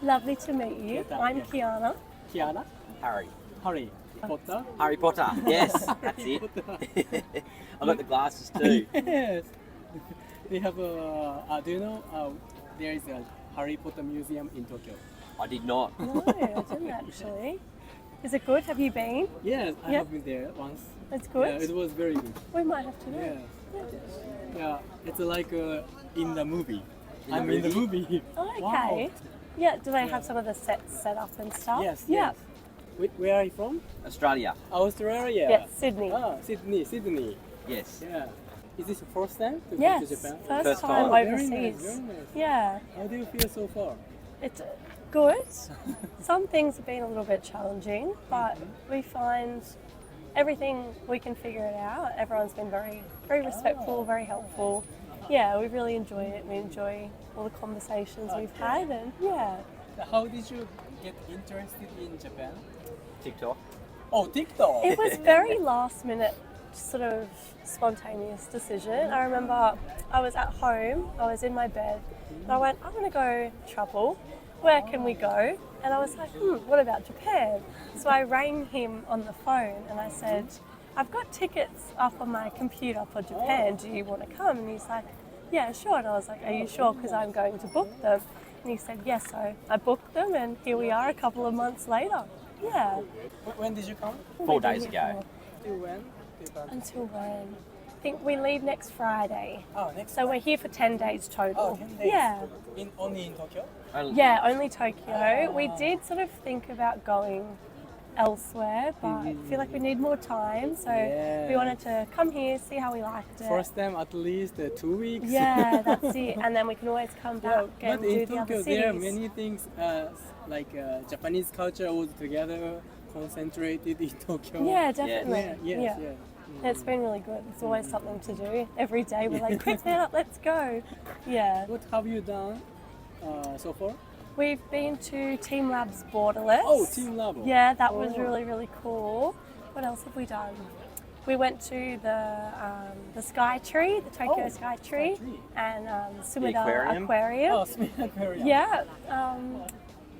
Lovely to meet you. I'm Kiana. Kiana? Harry. Harry Potter? Harry Potter. Yes, that's it. I've got the glasses too. Yes. They have a. Do you know there is a Harry Potter museum in Tokyo? I did not. No, I didn't actually. Is it good? Have you been? Yes, I Yeah. have been there once. It's good. Yeah, it was very good. We might have to go. Yeah. Yeah, it's like in the movie. In the I'm in the movie? movie. Oh, okay. Wow. Yeah, do they have some of the sets set up and stuff? Yes, Yeah. yes. Where are you from? Australia. Australia. Yes, Sydney. Sydney. Yes. Yeah. Is this the first time to Yes, come to Japan? first time time. Very overseas. nice, very nice. Yeah, How do you feel so far? it's good. Some things have been a little bit challenging, but we find everything we can figure it out. Everyone's been very, very respectful, very helpful. Yeah, we really enjoy it. We enjoy all the conversations we've had, and yeah. How did you get interested in Japan? TikTok. Oh, TikTok. It was very last minute, sort of spontaneous decision. I remember I was at home, I was in my bed, and I went, I want to go travel. Where can we go? And I was like, what about Japan? So I rang him on the phone and I said, I've got tickets up on my computer for Japan. Do you want to come? And he's like, yeah, sure. And I was like, are you sure? Because I'm going to book them. And he said, yes. So I booked them and here we are a couple of months later. Yeah. When did you come? 4 days ago. Till when? Until when? I think we leave next Friday. Oh, next. So we're here for 10 days total. Oh, 10 days. Yeah. Only in Tokyo? Yeah, only Tokyo. We did sort of think about going elsewhere, but I feel like we need more time. So we wanted to come here, see how we liked it. First time at least 2 weeks. Yeah, that's it. And then we can always come back and but do in the Tokyo other there are cities. many things like Japanese culture all together concentrated in Tokyo. Yeah, definitely. Yeah, yes, Yeah. yeah. It's been really good. It's always something to do. Every day we're like, quick now, let's go. Yeah. What have you done so far? We've been to Team Labs Borderless. Oh, Team Labo. Yeah, that was Oh. really, really cool. What else have we done? We went to the Sky Tree, the Tokyo Oh, Sky Tree, Sky Tree. and Sumida aquarium? Aquarium. Oh, Smith Aquarium. Yeah.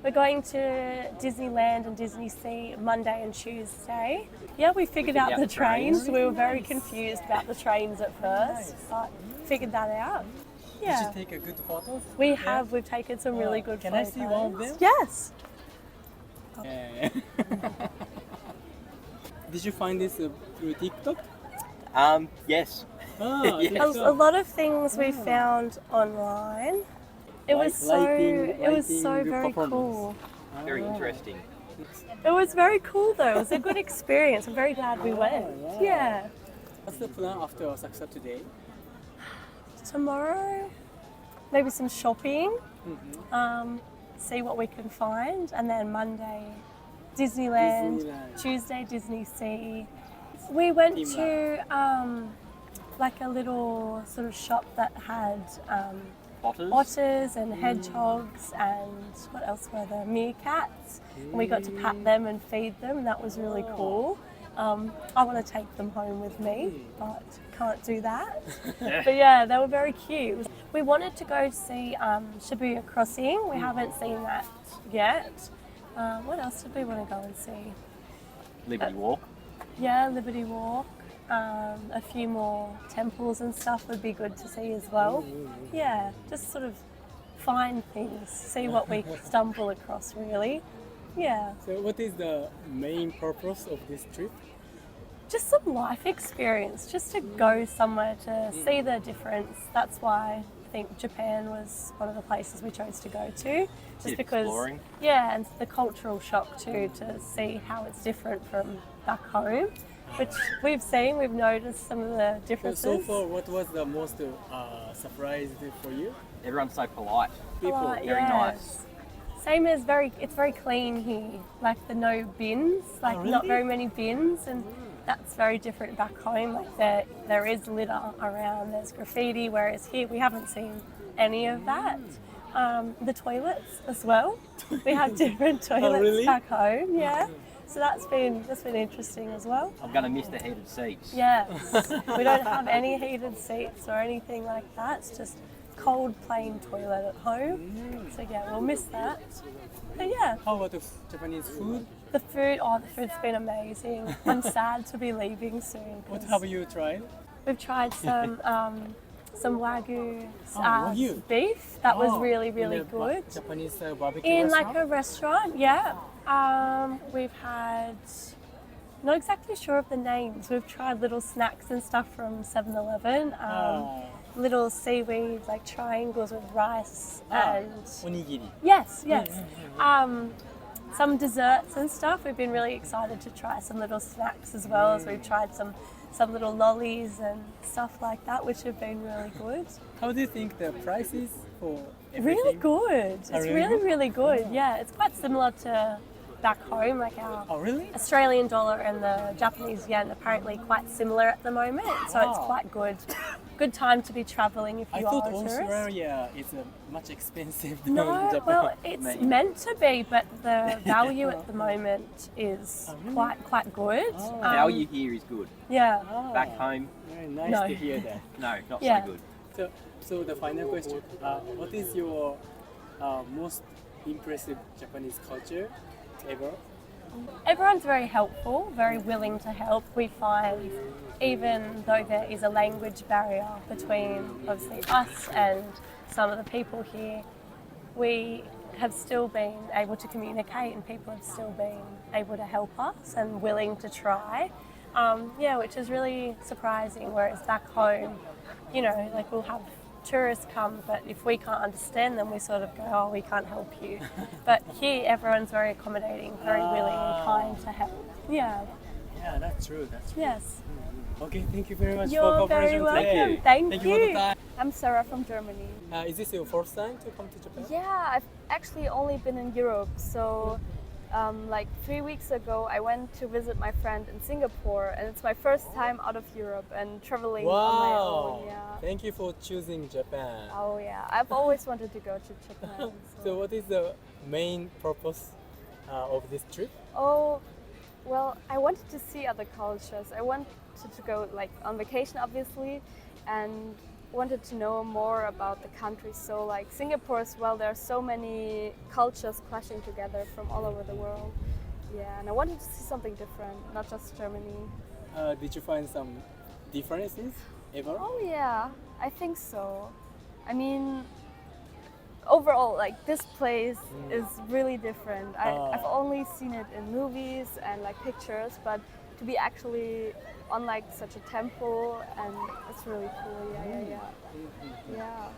We're going to Disneyland and Disney Sea Monday and Tuesday. Yeah, we figured out the trains. We were very confused about the trains at first, but figured that out. Yeah. Did you take a good photos? We have. We've taken some really good Can I photos. see one of them? Yes. Yeah. Did you find this through TikTok? Yes. Ah, Yes. A TikTok. lot of things we found online. It was so lighting very performance. cool. Very interesting. It was very cool though. It was a good experience. I'm very glad we went. wow. Yeah. What's the plan after Osaka today? Tomorrow, maybe some shopping. See what we can find, and then Monday, Disneyland. Disneyland. Tuesday, Disney Sea. We went Team to like a little sort of shop that had Otters. otters and hedgehogs and what else were there? Meerkats. And we got to pat them and feed them, and that was really cool. I want to take them home with me, but can't do that. But yeah, they were very cute. We wanted to go see Shibuya Crossing. We haven't seen that yet. What else did we want to go and see? Liberty Walk. Yeah, Liberty Walk. A few more temples and stuff would be good to see as well. Yeah, just sort of find things, see what we stumble across really. Yeah, So what is the main purpose of this trip? just some life experience, just to go somewhere to see the difference. That's why I think Japan was one of the places we chose to go to. Just Bit because, exploring. yeah, and the cultural shock too, to see how it's different from back home, which we've noticed some of the differences. So far, what was the most surprise for you? Everyone's so polite. People. Very nice. Same as it's very clean here. Like the no bins, like not really? very many bins, and that's very different back home. Like there is litter around, there's graffiti, whereas here we haven't seen any of that. The toilets as well. We have different toilets really? back home. Yeah. So that's been interesting as well. I'm going to miss the heated seats. Yes. We don't have any heated seats or anything like that. It's just cold plain toilet at home. So yeah, we'll miss that. But yeah, How about the Japanese food? the food's been amazing. I'm sad to be leaving soon. What 'cause have you tried? we've tried some Wagyu, Wagyu. beef. That was Oh, really, in really a good. Japanese barbecue In restaurant? like a restaurant, yeah. We've had, not exactly sure of the names. We've tried little snacks and stuff from 7-Eleven. Little seaweed, like triangles with rice and onigiri. yes. Some desserts and stuff. We've been really excited to try some little snacks as well as we've tried some little lollies and stuff like that, which have been really good. How do you think the prices for everything? Really good. It's really really, good? really good. Yeah, it's quite similar to back home, like our Oh, really? Australian dollar and the Japanese yen apparently quite similar at the moment. So it's Wow. quite good. Good time to be traveling if I you thought are a tourist. Australia is much expensive than No, Japan. well, it's Mate. meant to be, but the value at the moment is really? quite good. Oh. Value here is good. Yeah. Ah, Back home, Very nice No. to hear that. no, not Yeah. so good. So the final question: what is your most impressive Japanese culture ever? Everyone's very helpful, very willing to help. We find, even though there is a language barrier between obviously us and some of the people here, we have still been able to communicate and people have still been able to help us and willing to try. Which is really surprising. Whereas back home, like we'll have tourists come, but if we can't understand them, we sort of go, oh, we can't help you. But here, everyone's very accommodating, very willing and kind to help. Yeah, Yeah, that's true. That's true. yes. Okay, thank you very much You're for cooperation very welcome. today. Thank Thank you for the you. time. I'm Sarah from Germany. Is this your first time to come to Japan? Yeah, I've actually only been in Europe. So, like 3 weeks ago, I went to visit my friend in Singapore, and it's my first time out of Europe and traveling on my Wow. own. Yeah. Thank you for choosing Japan. Oh yeah, I've always wanted to go to Japan. So what is the main purpose of this trip? Oh, well, I wanted to see other cultures. I wanted to go like on vacation, obviously, and wanted to know more about the country. So like Singapore as well, there are so many cultures clashing together from all over the world. Yeah, and I wanted to see something different, not just Germany. Did you find some differences ever? Oh yeah, I think so. I mean, overall, like this place is really different. I've only seen it in movies and like pictures, but to be actually on like such a temple, and it's really cool. Yeah.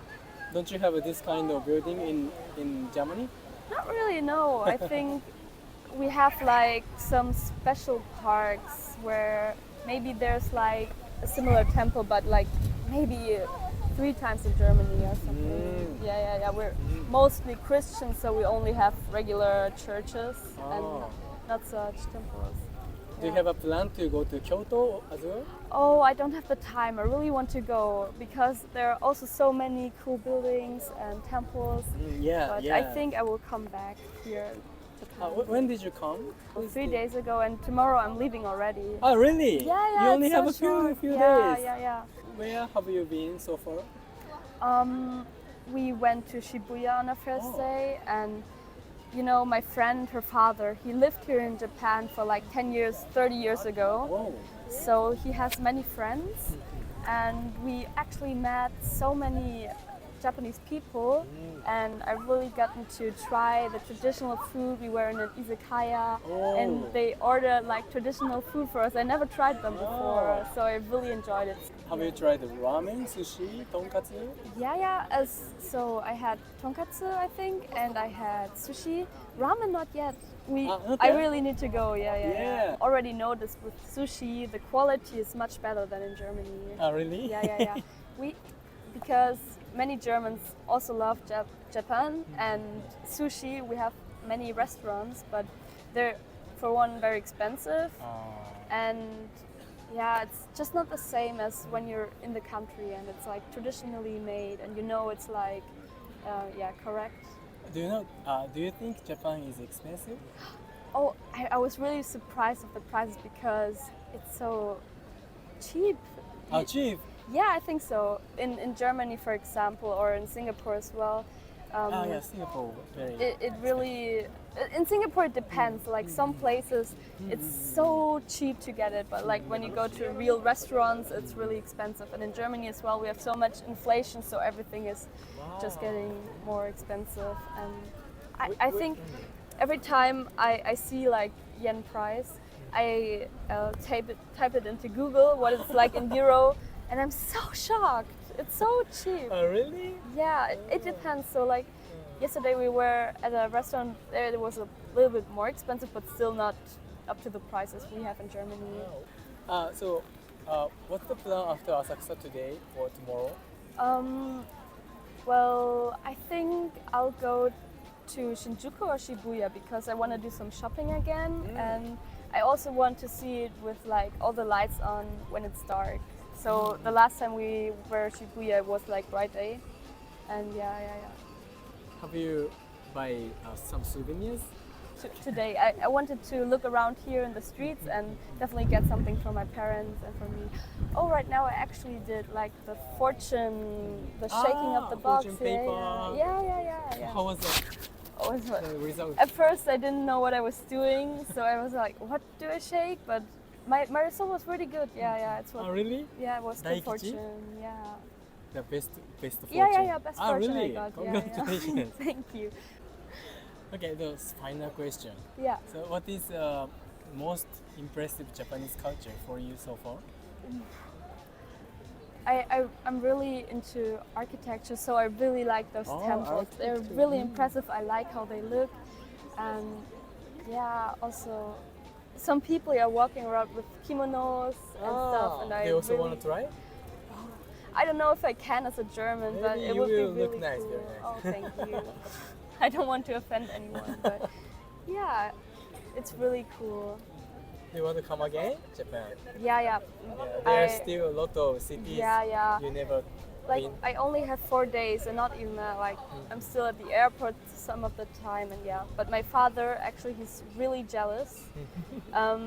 Don't you have this kind of building in Germany? Not really, no. I think we have like some special parks where maybe there's like a similar temple, but like maybe 3 times in Germany or something. Yeah. We're mostly Christians, so we only have regular churches and not such temples. Do you have a plan to go to Kyoto as well? Oh, I don't have the time. I really want to go because there are also so many cool buildings and temples. But I think I will come back here to Japan. When did you come? 3 days ago, and tomorrow I'm leaving already. Oh, really? Yeah. You only it's have so a few short. days. Yeah. Where have you been so far? We went to Shibuya on our first Oh. day, and my friend, her father, he lived here in Japan for like 10 years, 30 years ago. Whoa. So he has many friends, and we actually met so many Japanese people, and I've really gotten to try the traditional food. We were in an izakaya, and they ordered like traditional food for us. I never tried them before, so I really enjoyed it. Have you tried ramen, sushi, tonkatsu? Yeah. So I had tonkatsu, I think, and I had sushi. Ramen, not yet. not I yet? really need to go. Yeah. Already noticed with sushi, the quality is much better than in Germany. Oh, really? Yeah. Because many Germans also love Japan, and sushi. We have many restaurants, but they're, for one, very expensive, and yeah, it's just not the same as when you're in the country and it's like traditionally made, and it's like, correct. Do you think Japan is expensive? Oh, I was really surprised of the prices because it's so cheap. Oh, cheap. Yeah, I think so. In Germany, for example, or in Singapore as well. Oh yeah, Singapore. Very. It really in Singapore it depends. Like some places it's so cheap to get it, but like when you go to real restaurants, it's really expensive. And in Germany as well, we have so much inflation, so everything is just getting more expensive. And I think every time I see like yen price, I type it into Google what it's like in euro, and I'm so shocked. It's so cheap. Oh really? Yeah, it depends. So like yesterday we were at a restaurant there. It was a little bit more expensive, but still not up to the prices we have in Germany. So, what's the plan after Asakusa today or tomorrow? Well, I think I'll go to Shinjuku or Shibuya because I want to do some shopping again, and I also want to see it with like all the lights on when it's dark. So the last time we were at Shibuya it was like bright day, and yeah. Have you buy some souvenirs? Today I wanted to look around here in the streets and definitely get something for my parents and for me. Oh, right now I actually did like the shaking of the box. Fortune paper. Yeah. How was that? Oh, it was- The result? At first I didn't know what I was doing, so I was like, what do I shake? But my result was really good. Yeah, it's what. Oh really? Yeah, it was Daikichi? good fortune. Yeah. The best fortune. Yeah. Best Ah, fortune really? I got. Congratulations. Thank you. Okay, the final question. Yeah. So, what is most impressive Japanese culture for you so far? I'm really into architecture, so I really like those temples. They're architecture. really impressive. I like how they look, and yeah, also some people are walking around with kimonos and stuff, and I they also really, want to try? I don't know if I can as a German, but Maybe it you would be will really look nice, cool. very nice. Oh, thank you. I don't want to offend anyone, but yeah, it's really cool. Do you want to come again, Japan? Yeah. Yeah, there are I- still a lot of cities Yeah. you never Like been. I only have 4 days, and not even like I'm still at the airport some of the time, and yeah. But my father actually he's really jealous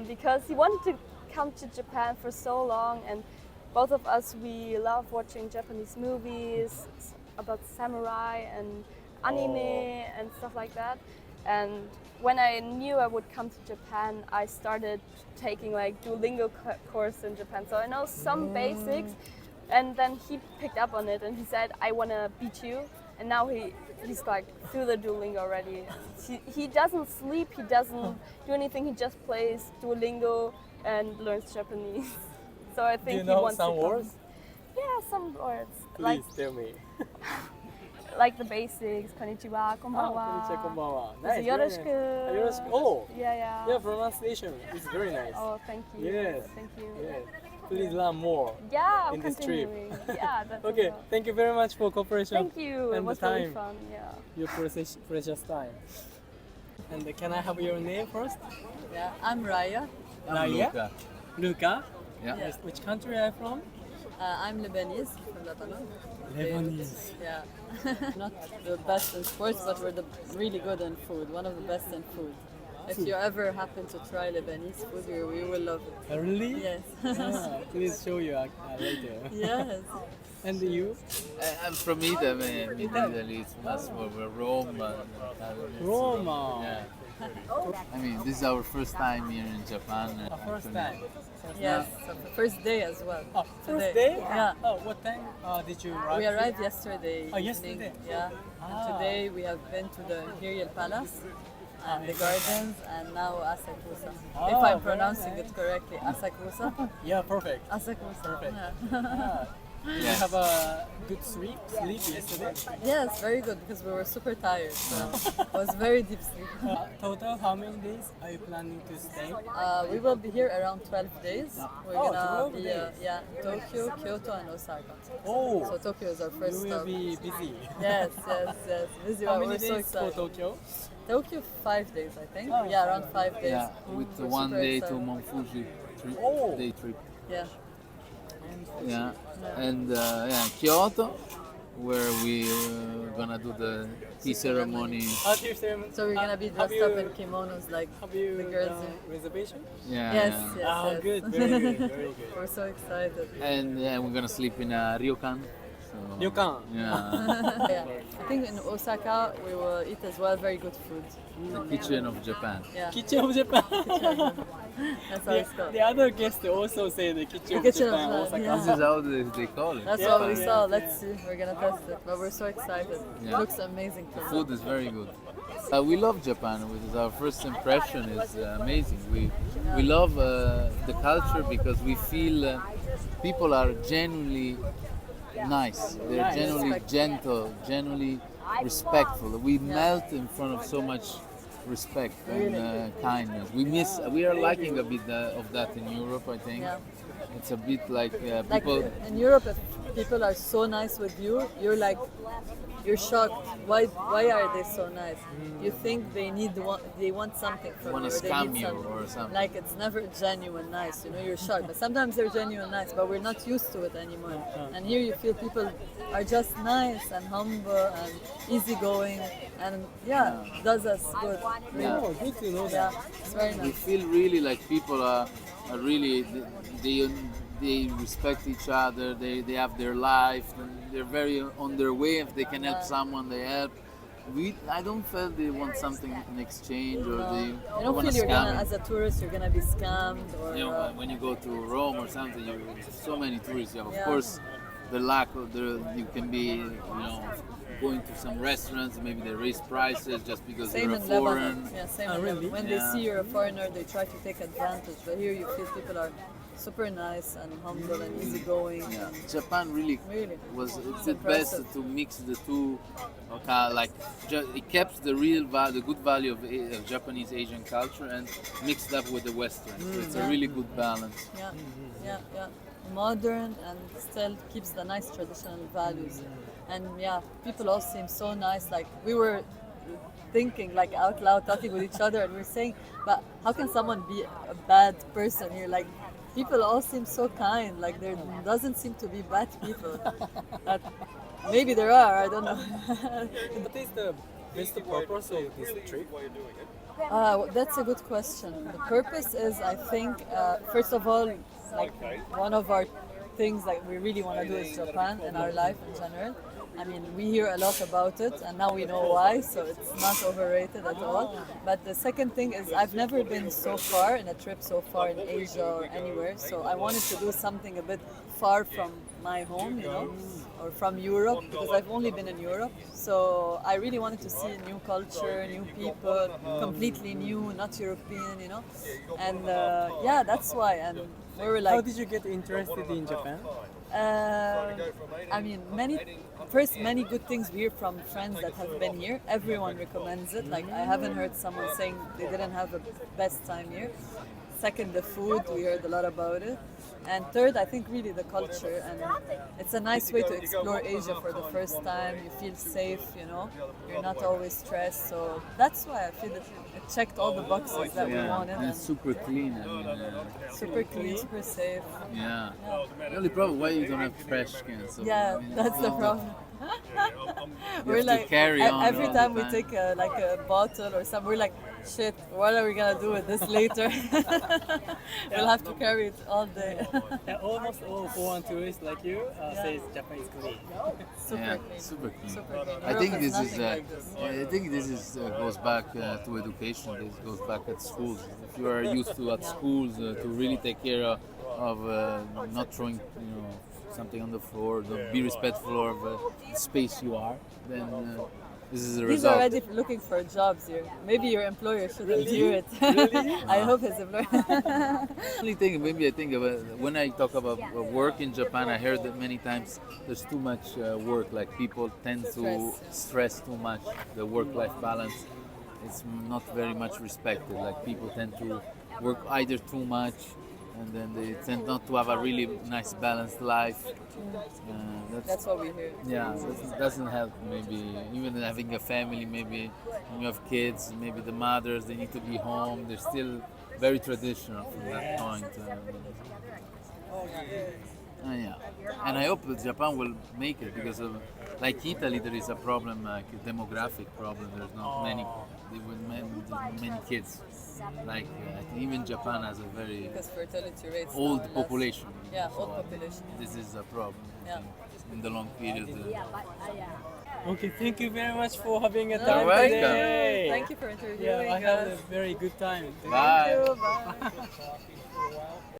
because he wanted to come to Japan for so long, and both of us we love watching Japanese movies about samurai and anime and stuff like that. And when I knew I would come to Japan, I started taking like Duolingo course in Japan, so I know some basics. And then he picked up on it and he said, I want to beat you. And now he's like through the Duolingo already. He doesn't sleep, he doesn't do anything, he just plays Duolingo and learns Japanese. So I Do think you he know wants some to come. words? Yeah, some words. Please tell me. Like the basics, konnichiwa, konbanwa. Konnichiwa, konbanwa. Also, Nice. very yoroshiku. nice. Yoroshiku. Oh, Yeah. yeah, pronunciation is very nice. Oh, thank you. Yes. Thank you. Yes. Please learn more. Yeah, I'm In this trip. continuing. Yeah, that's Okay, all. thank you very much for cooperation. Thank you. It and the was really time. fun. Yeah. Your precious time. And can I have your name first? Yeah, I'm Raya. Raya? Luca? Yeah. Yes. Which country are you from? I'm Lebanese from Lebanon. Lebanese. Yeah. Not the best in sports, but we're really good in food. One of the best in food. If you ever happen to try Lebanese food, you will love it. Really? Yes. Ah, please show you later. Yes. And you? I'm from Italy, Italy. It's much more Rome. Roma. Yeah. I mean, this is our first time here in Japan. First time. Yes. So the first day as well. Oh, first Today. day? Yeah. Oh, what time did you arrive? We here? arrived yesterday. Oh, evening. yesterday? Yeah. Ah. And today we have been to the Imperial Palace and the gardens, and now Asakusa. Oh, If I'm very pronouncing nice. it correctly, Asakusa. Yeah, perfect. Asakusa. Perfect. Yeah. Did you have a good sleep yesterday? Yes, very good because we were super tired. So it was very deep sleep. Total, how many days are you planning to stay? We will be here around 12 days. We're Oh, gonna 12 be days. Tokyo, Kyoto, and Osaka. Oh, So Tokyo is our first you will stop. be busy. Yes. Busy. How We're many so days for excited. Tokyo? Tokyo 5 days, I think. Oh, Yeah, around 5 days. Yeah, with We're one super day to excited. Mount Fuji Oh. day trip. Yeah. Yeah, and Kyoto. where we gonna do the tea ceremony. Tea ceremony. So we're gonna be Have dressed up you- in kimonos like Have you the girls done do. reservation? Yeah. Yes, yeah. yes, Ah, yes. good. Very good. Very good. We're so excited. And yeah, we're gonna sleep in a ryokan. So, Ryokan? Yeah. Yeah. I think in Osaka we will eat as well very good food. The kitchen of Japan. Yeah, Kitchen of Japan. that's how it's the, called. the other guests also say the kitchen of Kitchen of Japan. Japan, Osaka. yeah. This is how they call it. That's Yeah. what we Yeah. saw. Yeah. Let's see. We're gonna test it, but we're so excited. Yeah. It looks amazing. To me. Food is very good. We love Japan. Our first impression is amazing. We love the culture because we feel people are genuinely nice. They're Nice. genuinely gentle, genuinely respectful. We melt in front of so much respect and kindness. We are lacking a bit of that in Europe, I think. Yeah. It's a bit like Like people. in Europe, if people are so nice with you, you're shocked. Why are they so nice? You think they want something from Wanna you. Or they scam need you something. or something. Like it's never genuine nice. You're shocked. But sometimes they're genuine nice, but we're not used to it anymore. And here you feel people are just nice and humble and easygoing, and does us good. Yeah. Oh, good to know Yeah, that. it's very We nice. feel really like people are really they respect each other. They have their life. And they're very on their way. If they can help someone, they help. I don't feel they want something in exchange or they You don't want feel to you're scam. gonna, as a tourist, you're gonna be scammed or. You know, when you go to Rome or something, so many tourists. You have, of Yeah. course, the lack of you can be, going to some restaurants. Maybe they raise prices just because Same you're in a foreign. Lebanon. Yeah, same Oh, in really? Lebanon. When they Yeah. see you're a foreigner, they try to take advantage. But here you feel people are super nice and humble and easygoing. Yeah, Japan really Really. it's It's the best impressive. to mix the two. It kept the real value, the good value of Japanese Asian culture and mixed up with the Western. So it's a really good balance. Yeah. Modern and still keeps the nice traditional values. And people all seem so nice. Like we were thinking like out loud, talking with each other, and we are saying, but how can someone be a bad person here? Like people all seem so kind. Like there doesn't seem to be bad people. But maybe there are. I don't know. What is the best purpose of this trip? That's a good question. The purpose is, I think, first of all, like one of our things that we really want to do is Japan in our life in general. I mean, we hear a lot about it, and now we know why, so it's not overrated at all. But the second thing is, I've never been so far in a trip so far in Asia or anywhere, so I wanted to do something a bit far from my home, or from Europe, because I've only been in Europe. So I really wanted to see new culture, new people, completely new, not European, And that's why. And we were like, How did you get interested in Japan? I mean, many good things we hear from friends that have been here. Everyone recommends it. Like, I haven't heard someone saying they didn't have the best time here. Second, the food, we heard a lot about it. And third, I think really the culture, and it's a nice way to explore Asia for the first time. You feel safe, you're not always stressed. So that's why I feel that it checked all the boxes that we wanted. and it's super clean. I mean, Super clean, super safe. yeah. The only problem why you don't have trash cans. So, Yeah, I mean, that's the problem. We're have to like carry on every all time the we time. take a bottle or something, we're like, shit, what are we gonna do with this later? We'll have to carry it all day. Almost all foreign tourists like you say Japan is clean. Super Yeah, clean. super clean. Super clean. I think Europe this is. nothing like this. I think this is goes back to education. This goes back at schools. If you are used to at schools to really take care of not throwing, something on the floor, to be respectful of the space you are, then this is the He's result. already looking for jobs here. Maybe your employer shouldn't hear it. I hope his employer. Only thing, maybe I think about when I talk about work in Japan, I heard that many times there's too much work. Like people tend to stress too much. The work-life balance is not very much respected. Like people tend to work either too much, and then they tend not to have a really nice balanced life. That's what we hear. Yeah, that doesn't help. Maybe even having a family, maybe when you have kids, maybe the mothers they need to be home. They're still very traditional from that point. Yeah, and I hope that Japan will make it because of, like Italy, there is a problem, like a demographic problem. There's not many, many kids. Like even Japan has a very Because fertility rates old are less. population. Yeah, So old population. This is a problem. I Yeah. think, in the long period. Okay, thank you very much for having a No, time welcome. today. Thank you for interviewing Yeah, I had a us. very good time. Bye. Thank you. Bye.